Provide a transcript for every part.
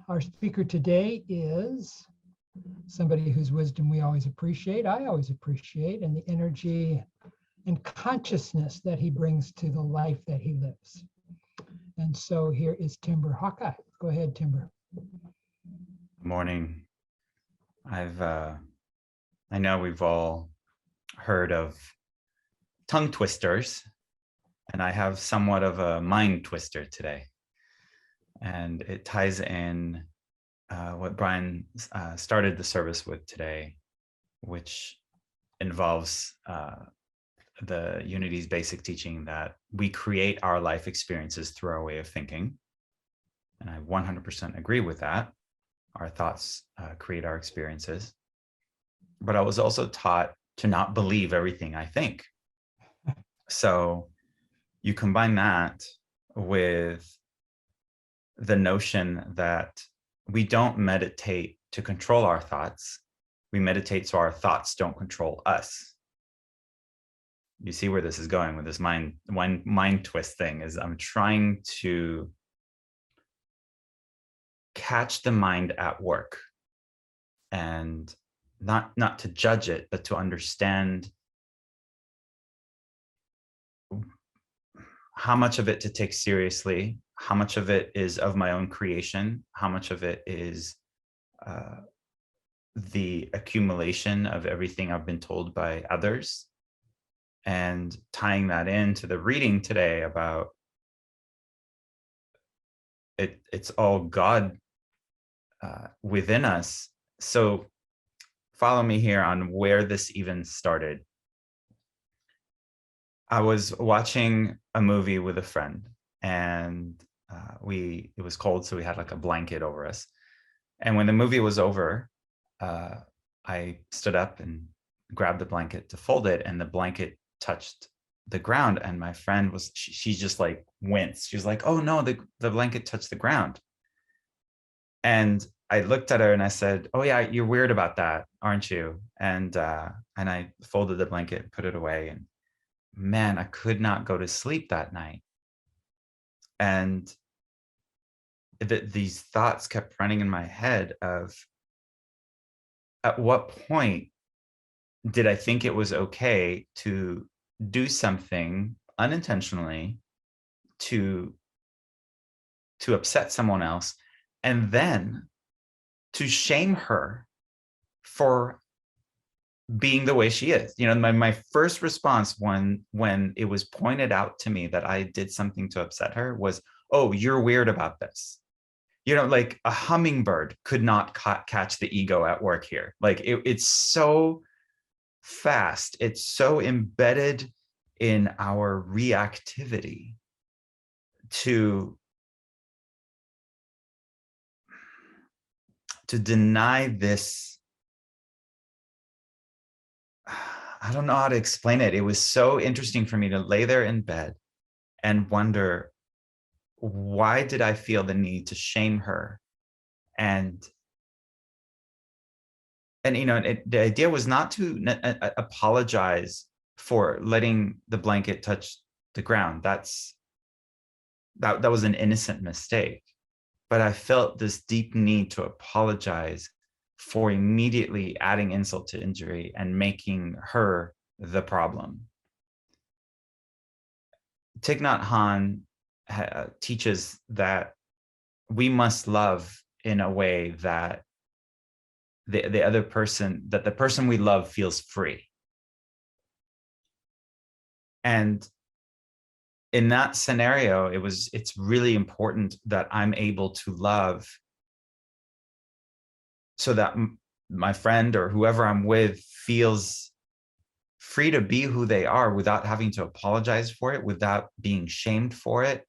Our speaker today is somebody whose wisdom we always appreciate, I always appreciate, and the energy and consciousness that he brings to the life that he lives. And so here is Timber Hawkeye. Go ahead, Timber. Morning. I know we've all heard of tongue twisters, and I have somewhat of a mind twister today. And it ties in what Brian started the service with today, which involves the Unity's basic teaching that we create our life experiences through our way of thinking. And I 100% agree with that. Our thoughts create our experiences. But I was also taught to not believe everything I think. So you combine that with the notion that we don't meditate to control our thoughts. We meditate so our thoughts don't control us. You see where this is going with this mind twist thing is I'm trying to catch the mind at work and not to judge it, but to understand how much of it to take seriously, how much of it is of my own creation, how much of it is the accumulation of everything I've been told by others, and tying that into the reading today about it's all God within us. So follow me here on where this even started. I was watching a movie with a friend, and it was cold, so we had like a blanket over us. And when the movie was over, I stood up and grabbed the blanket to fold it, and the blanket touched the ground. And my friend she just like winced. She was like, "Oh no, the blanket touched the ground." And I looked at her and I said, "Oh yeah, you're weird about that, aren't you?" And I folded the blanket and put it away. And man, I could not go to sleep that night. And these thoughts kept running in my head of, at what point did I think it was okay to do something unintentionally to upset someone else, and then to shame her for being the way she is? You know, my first response when it was pointed out to me that I did something to upset her was, "Oh, you're weird about this." You know, like a hummingbird could not catch the ego at work here. Like it's so fast. It's so embedded in our reactivity to deny this. I don't know how to explain it. It was so interesting for me to lay there in bed and wonder, why did I feel the need to shame her? And you know, the idea was not to apologize for letting the blanket touch the ground. That was an innocent mistake. But I felt this deep need to apologize for immediately adding insult to injury and making her the problem. Thich Nhat Hanh teaches that we must love in a way that the other person, that the person we love feels free. And in that scenario, it's really important that I'm able to love so that my friend or whoever I'm with feels free to be who they are without having to apologize for it, without being shamed for it.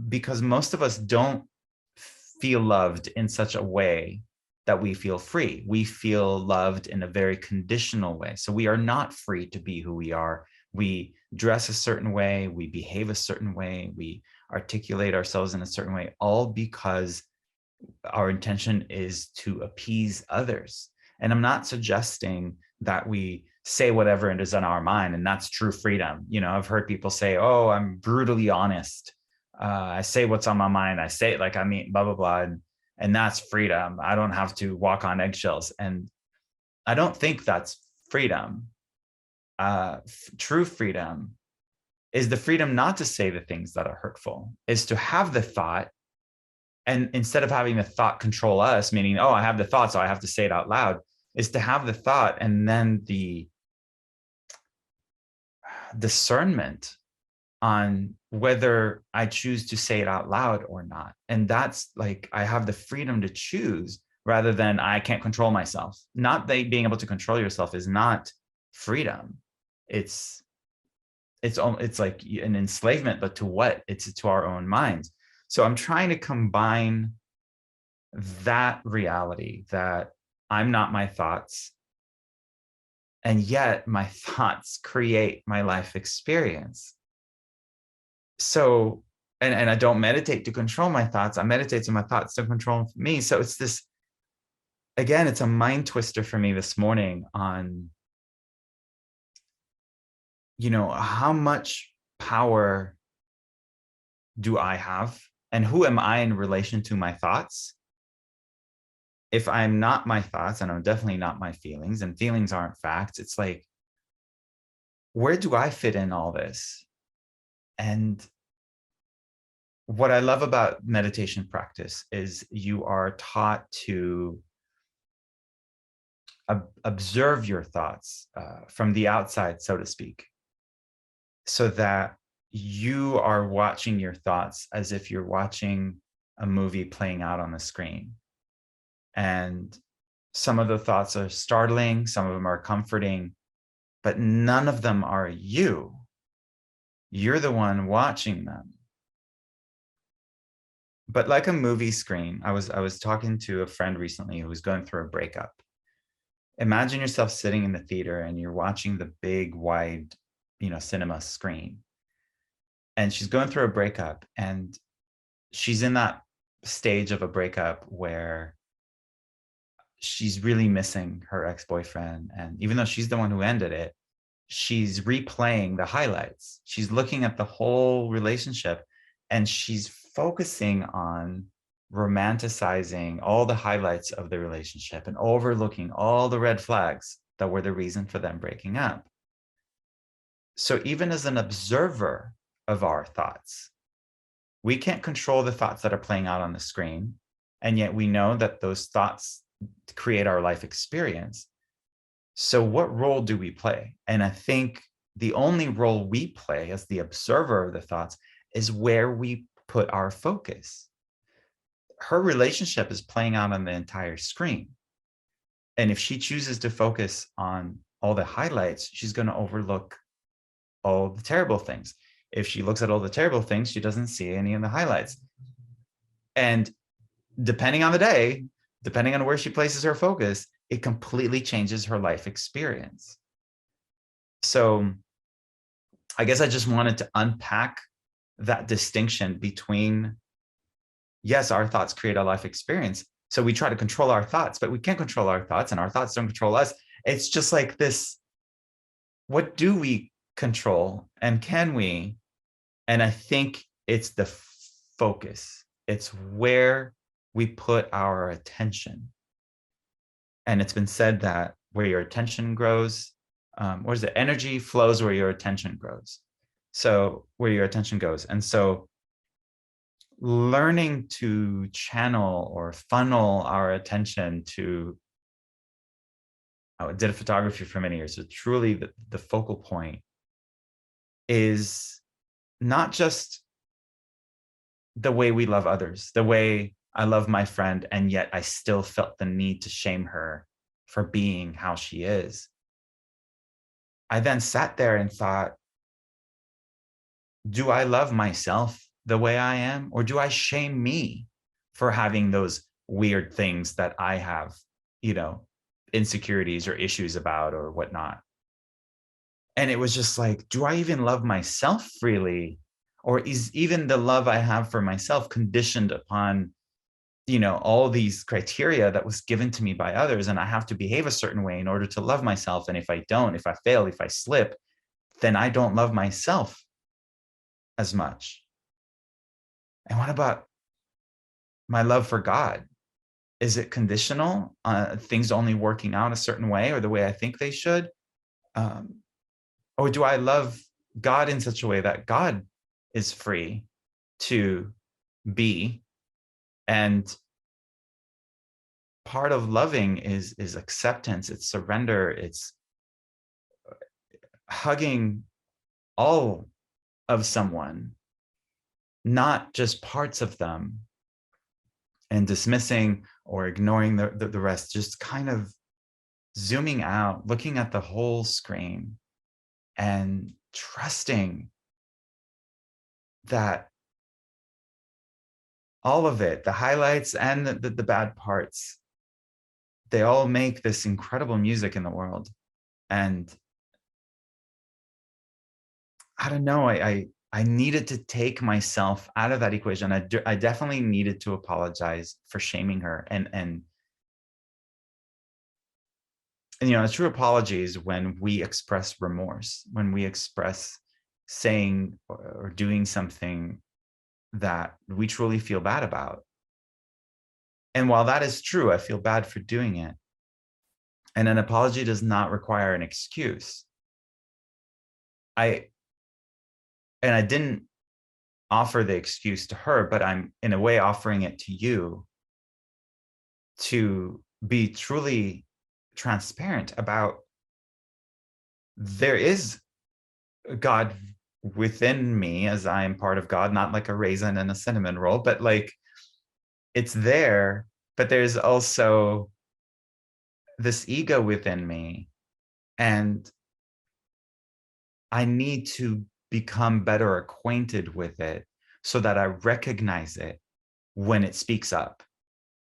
Because most of us don't feel loved in such a way that we feel free. We feel loved in a very conditional way. So we are not free to be who we are. We dress a certain way, we behave a certain way, we articulate ourselves in a certain way, all because our intention is to appease others. And I'm not suggesting that we say whatever is on our mind and that's true freedom. You know, I've heard people say, "Oh, I'm brutally honest I say what's on my mind. I say it like I mean, blah, blah, blah. And that's freedom. I don't have to walk on eggshells. And I don't think that's freedom. True freedom is the freedom not to say the things that are hurtful, is to have the thought. And instead of having the thought control us, meaning, oh, I have the thought, so I have to say it out loud, is to have the thought and then the discernment on whether I choose to say it out loud or not. And that's like, I have the freedom to choose rather than I can't control myself. Not that being able to control yourself is not freedom. It's like an enslavement, but to what? It's to our own minds. So I'm trying to combine that reality that I'm not my thoughts, and yet my thoughts create my life experience. So, and I don't meditate to control my thoughts. I meditate so my thoughts don't control me. So it's this, again, it's a mind twister for me this morning on, how much power do I have and who am I in relation to my thoughts? If I'm not my thoughts, and I'm definitely not my feelings, and feelings aren't facts, it's like, where do I fit in all this? And what I love about meditation practice is you are taught to observe your thoughts from the outside, so to speak, so that you are watching your thoughts as if you're watching a movie playing out on the screen. And some of the thoughts are startling, some of them are comforting, but none of them are you. You're the one watching them. But like a movie screen, I was talking to a friend recently who was going through a breakup. Imagine yourself sitting in the theater and you're watching the big, wide, cinema screen. And she's going through a breakup, and she's in that stage of a breakup where she's really missing her ex-boyfriend. And even though she's the one who ended it, she's replaying the highlights. She's looking at the whole relationship, and she's focusing on romanticizing all the highlights of the relationship and overlooking all the red flags that were the reason for them breaking up. So even as an observer of our thoughts, we can't control the thoughts that are playing out on the screen. And yet we know that those thoughts create our life experience. So what role do we play? And I think the only role we play as the observer of the thoughts is where we put our focus. Her relationship is playing out on the entire screen. And if she chooses to focus on all the highlights, she's going to overlook all the terrible things. If she looks at all the terrible things, she doesn't see any of the highlights. And depending on the day, depending on where she places her focus, it completely changes her life experience. So I guess I just wanted to unpack that distinction between, yes, our thoughts create a life experience. So we try to control our thoughts, but we can't control our thoughts, and our thoughts don't control us. It's just like this, what do we control, and can we? And I think it's the focus. It's where we put our attention. And it's been said that where your attention grows, what is it? Energy flows where your attention grows. So where your attention goes. And so learning to channel or funnel our attention to, I did photography for many years. So truly the focal point is not just the way we love others, the way I love my friend, and yet I still felt the need to shame her for being how she is. I then sat there and thought, do I love myself the way I am, or do I shame me for having those weird things that I have, insecurities or issues about or whatnot? And it was just like, do I even love myself freely? Or is even the love I have for myself conditioned upon, all these criteria that was given to me by others, and I have to behave a certain way in order to love myself. And if I don't, if I fail, if I slip, then I don't love myself as much. And what about my love for God? Is it conditional? Things only working out a certain way or the way I think they should? Or do I love God in such a way that God is free to be? And part of loving is acceptance, it's surrender, it's hugging all of someone, not just parts of them, and dismissing or ignoring the rest, just kind of zooming out, looking at the whole screen and trusting that all of it, the highlights and the bad parts, they all make this incredible music in the world. And I don't know, I needed to take myself out of that equation. I definitely needed to apologize for shaming her. And you know, a true apology is when we express remorse, when we express saying or doing something that we truly feel bad about. And while that is true, I feel bad for doing it. And an apology does not require an excuse. I didn't offer the excuse to her, but I'm in a way offering it to you to be truly transparent about there is God within me as I am part of God, not like a raisin and a cinnamon roll, but like it's there, but there's also this ego within me, and I need to become better acquainted with it so that I recognize it when it speaks up,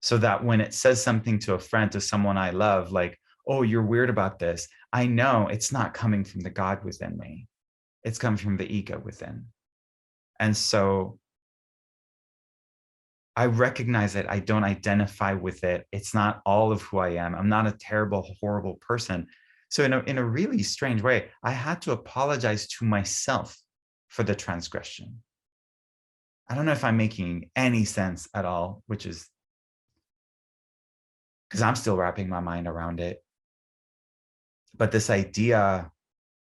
so that when it says something to a friend, to someone I love, like, oh, you're weird about this, I know it's not coming from the God within me. It's coming from the ego within. And so I recognize it. I don't identify with it. It's not all of who I am. I'm not a terrible, horrible person. So in a really strange way, I had to apologize to myself for the transgression. I don't know if I'm making any sense at all, which is because I'm still wrapping my mind around it. But this idea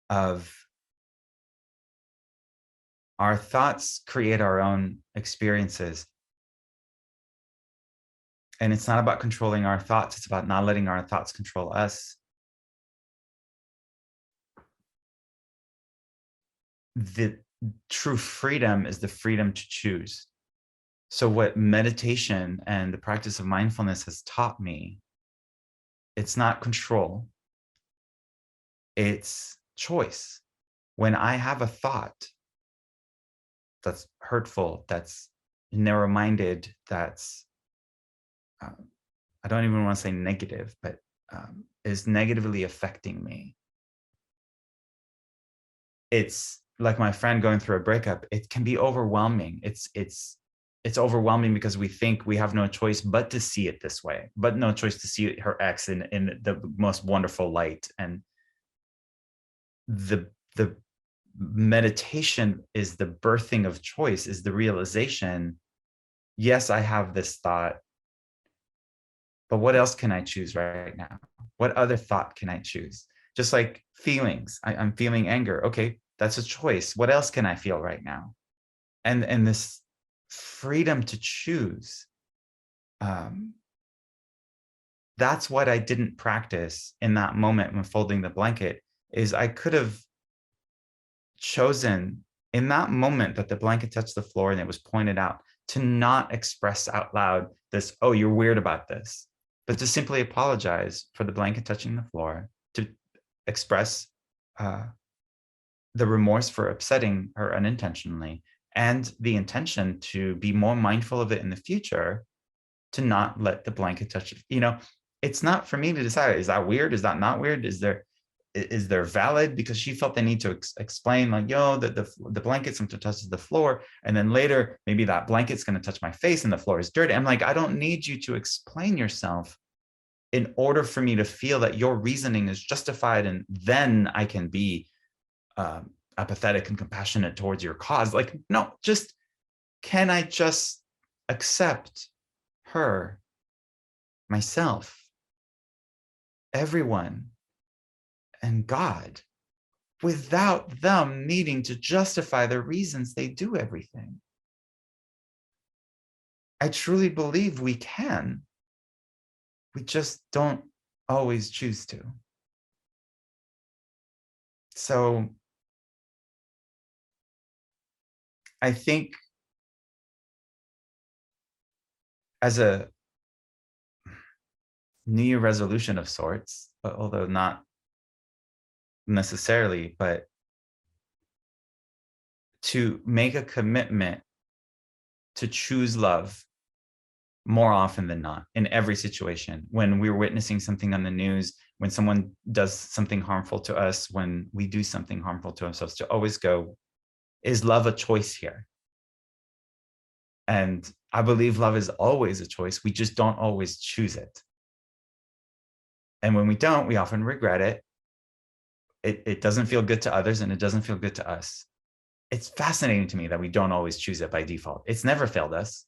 of our thoughts create our own experiences. And it's not about controlling our thoughts. It's about not letting our thoughts control us. The true freedom is the freedom to choose. So what meditation and the practice of mindfulness has taught me, it's not control, it's choice. When I have a thought that's hurtful, that's narrow-minded, that's, I don't even want to say negative, but is negatively affecting me, it's like my friend going through a breakup. It can be overwhelming. It's overwhelming because we think we have no choice but to see it this way, but no choice to see her ex in the most wonderful light. And the meditation is the birthing of choice, is the realization, yes, I have this thought, but what else can I choose right now? What other thought can I choose? Just like feelings, I'm feeling anger. Okay, that's a choice. What else can I feel right now? And this freedom to choose, that's what I didn't practice in that moment when folding the blanket. Is I could have chosen in that moment that the blanket touched the floor and it was pointed out, to not express out loud this, oh, you're weird about this, but to simply apologize for the blanket touching the floor, to express the remorse for upsetting her unintentionally, and the intention to be more mindful of it in the future, to not let the blanket touch it. You know, it's not for me to decide, is that weird? Is that not weird? Is there valid? Because she felt the need to explain, like, yo, the blanket sometimes touches the floor, and then later maybe that blanket's going to touch my face and the floor is dirty. I'm like, I don't need you to explain yourself in order for me to feel that your reasoning is justified, and then I can be apathetic and compassionate towards your cause. Like, no, just Can I just accept her, myself, everyone, and God without them needing to justify the reasons they do everything? I truly believe we can. We just don't always choose to. So I think as a New Year resolution of sorts, although not necessarily, but to make a commitment to choose love more often than not in every situation. When we're witnessing something on the news, when someone does something harmful to us, when we do something harmful to ourselves, to always go, is love a choice here? And I believe love is always a choice. We just don't always choose it. And when we don't, we often regret it. It doesn't feel good to others and it doesn't feel good to us. It's fascinating to me that we don't always choose it by default. It's never failed us.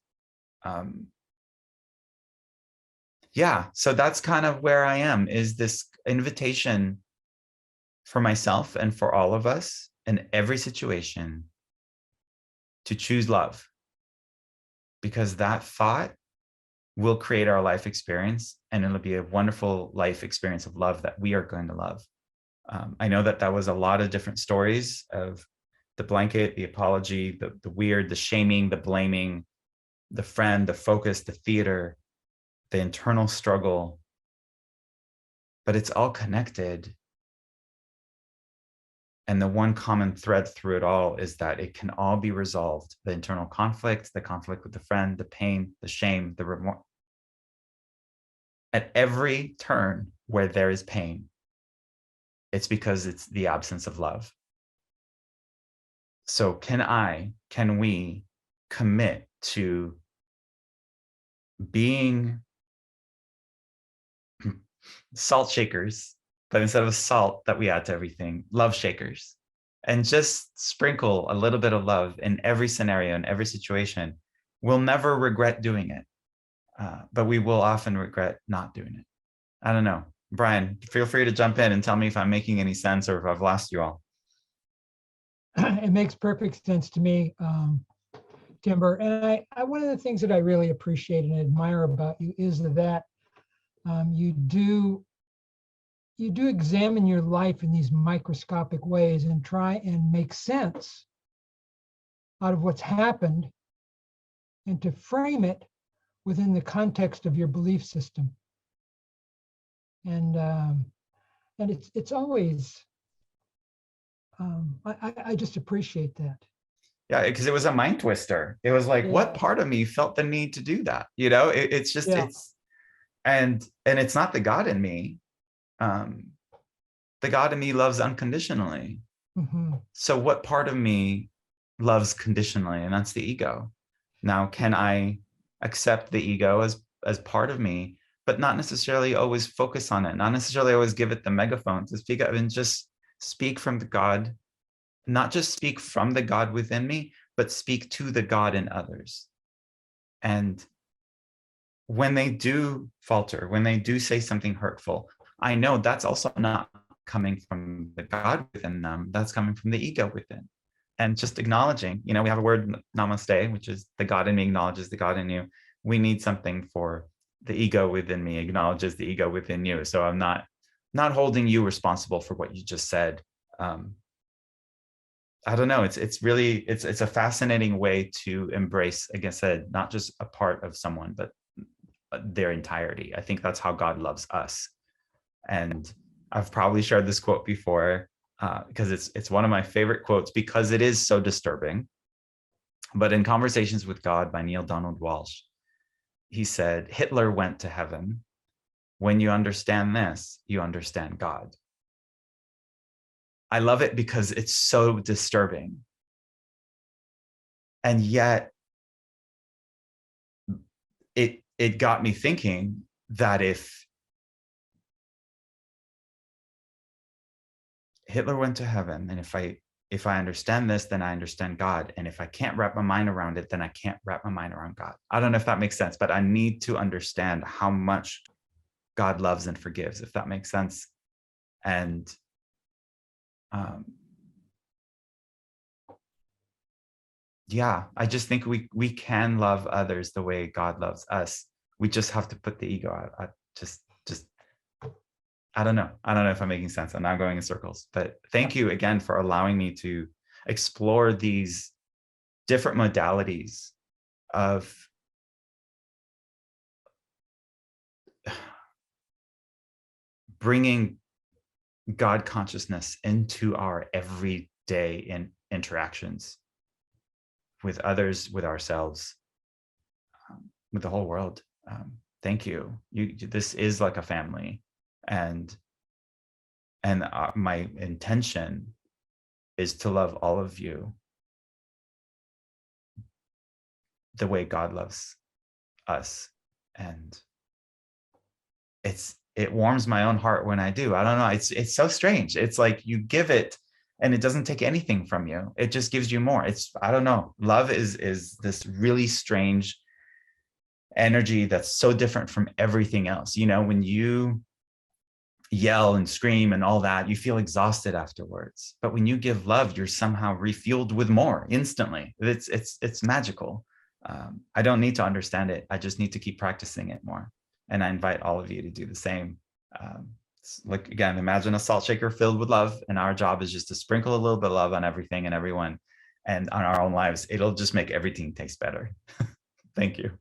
Yeah, so that's kind of where I am, is this invitation for myself and for all of us in every situation to choose love, because that thought will create our life experience, and it'll be a wonderful life experience of love that we are going to love. I know that was a lot of different stories of the blanket, the apology, the weird, the shaming, the blaming, the friend, the focus, the theater, the internal struggle, but it's all connected. And the one common thread through it all is that it can all be resolved. The internal conflict, the conflict with the friend, the pain, the shame, the remorse. At every turn where there is pain, it's because it's the absence of love. So can we commit to being salt shakers, but instead of salt that we add to everything, love shakers, and just sprinkle a little bit of love in every scenario, in every situation? We'll never regret doing it, but we will often regret not doing it. I don't know. Brian, feel free to jump in and tell me if I'm making any sense or if I've lost you all. It makes perfect sense to me, Timber. And one of the things that I really appreciate and admire about you is that you do examine your life in these microscopic ways and try and make sense out of what's happened and to frame it within the context of your belief system. And it's always, I just appreciate that. Yeah, because it was a mind twister. It was like, Yeah. what part of me felt the need to do that? You know, it's just, Yeah. and it's not the God in me. The God in me loves unconditionally. Mm-hmm. So what part of me loves conditionally? And that's the ego. Now, can I accept the ego as part of me, but not necessarily always focus on it, not necessarily always give it the megaphone to speak of, and just speak from the God, not just speak from the God within me, but speak to the God in others. And when they do falter, when they do say something hurtful, I know that's also not coming from the God within them, that's coming from the ego within. And just acknowledging, we have a word, namaste, which is the God in me acknowledges the God in you. We need something for the ego within me acknowledges the ego within you. So I'm not holding you responsible for what you just said. I don't know. It's really, it's a fascinating way to embrace, like I said, not just a part of someone, but their entirety. I think that's how God loves us. And I've probably shared this quote before because it's one of my favorite quotes because it is so disturbing. But in Conversations with God by Neil Donald Walsh, he said, Hitler went to heaven. When you understand this, you understand God. I love it because it's so disturbing. And yet it got me thinking that if Hitler went to heaven, and if I understand this, then I understand God. And if I can't wrap my mind around it, then I can't wrap my mind around God. I don't know if that makes sense, but I need to understand how much God loves and forgives, if that makes sense. And yeah, I just think we can love others the way God loves us. We just have to put the ego out. I don't know. I don't know if I'm making sense. I'm now going in circles, but thank you again for allowing me to explore these different modalities of bringing God consciousness into our everyday interactions with others, with ourselves, with the whole world. Thank you. This is like a family, and my intention is to love all of you the way God loves us, and it warms my own heart when I do. I don't know. It's so strange. It's like you give it and it doesn't take anything from you. It just gives you more. I don't know. Love is this really strange energy that's so different from everything else. You know, when you yell and scream and all that, you feel exhausted afterwards. But when you give love, you're somehow refueled with more instantly. It's magical. I don't need to understand it. I just need to keep practicing it more. And I invite all of you to do the same. Like, again, imagine a salt shaker filled with love, and our job is just to sprinkle a little bit of love on everything and everyone and on our own lives. It'll just make everything taste better. Thank you.